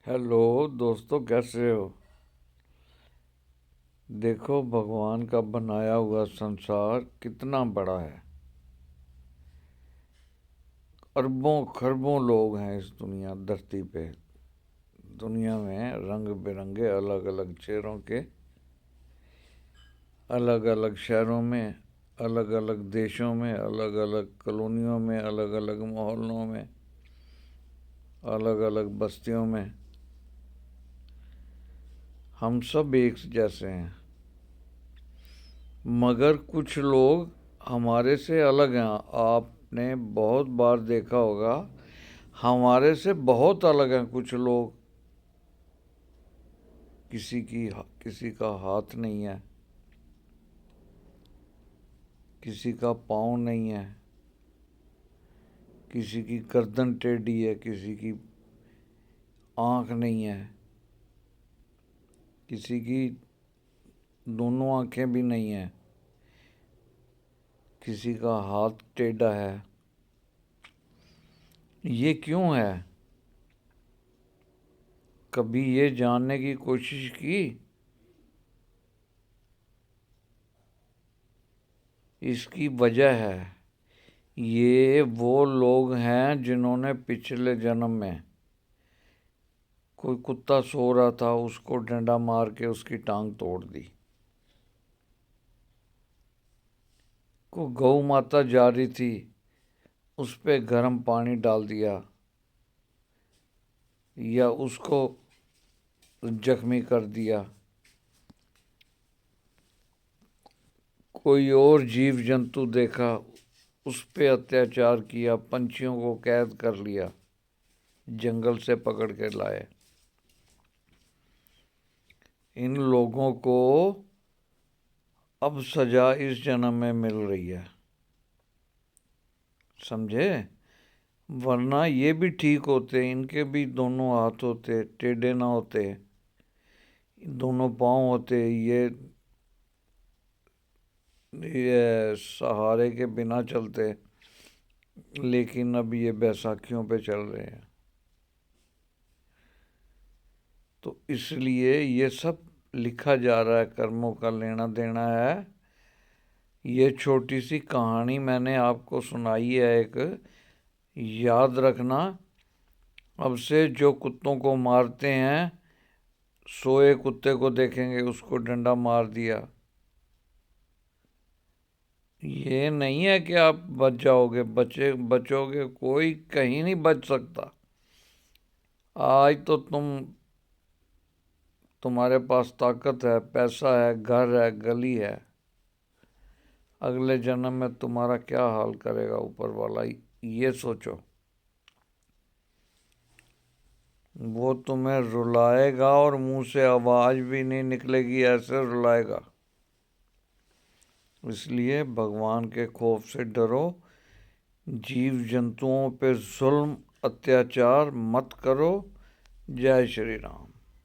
Hello दोस्तों, कैसे हो। देखो, भगवान का बनाया हुआ संसार कितना बड़ा है। अरबों खरबों लोग हैं इस धरती पे। दुनिया में रंग बिरंगे अलग अलग चेहरों के, अलग अलग शहरों में, अलग अलग देशों में, अलग अलग कॉलोनियों में, अलग अलग मोहल्लों में, अलग अलग बस्तियों में हम सब एक जैसे हैं। मगर कुछ लोग हमारे से अलग हैं। आपने बहुत बार देखा होगा, हमारे से बहुत अलग हैं कुछ लोग। किसी का हाथ नहीं है, किसी का पाँव नहीं है, किसी की गर्दन टेढ़ी है, किसी की आँख नहीं है, किसी की दोनों आँखें भी नहीं हैं, किसी का हाथ टेढ़ा है। ये क्यों है? कभी ये जानने की कोशिश की? इसकी वजह है, ये वो लोग हैं जिन्होंने पिछले जन्म में कोई कुत्ता सो रहा था, उसको डंडा मार के उसकी टांग तोड़ दी। कोई गौ माता जा रही थी, उस पे गर्म पानी डाल दिया या उसको जख्मी कर दिया। कोई और जीव जंतु देखा, उस पे अत्याचार किया, पंछियों को कैद कर लिया, जंगल से पकड़ के लाए। इन लोगों को अब सजा इस जन्म में मिल रही है, समझे। वरना ये भी ठीक होते, इनके भी दोनों हाथ होते, टेढ़े ना होते, दोनों पाँव होते, ये सहारे के बिना चलते। लेकिन अब ये बैसाखियों पे चल रहे हैं। तो इसलिए ये सब लिखा जा रहा है, कर्मों का लेना देना है। ये छोटी सी कहानी मैंने आपको सुनाई है एक। याद रखना, अब से जो कुत्तों को मारते हैं, सोए कुत्ते को देखेंगे उसको डंडा मार दिया, ये नहीं है कि आप बच जाओगे। बचोगे, कोई कहीं नहीं बच सकता। आज तो तुम्हारे पास ताकत है, पैसा है, घर है, गली है। अगले जन्म में तुम्हारा क्या हाल करेगा ऊपर वाला, ये सोचो। वो तुम्हें रुलाएगा और मुंह से आवाज भी नहीं निकलेगी, ऐसे रुलाएगा। इसलिए भगवान के खौफ से डरो। जीव जंतुओं पे जुल्म अत्याचार मत करो। जय श्री राम।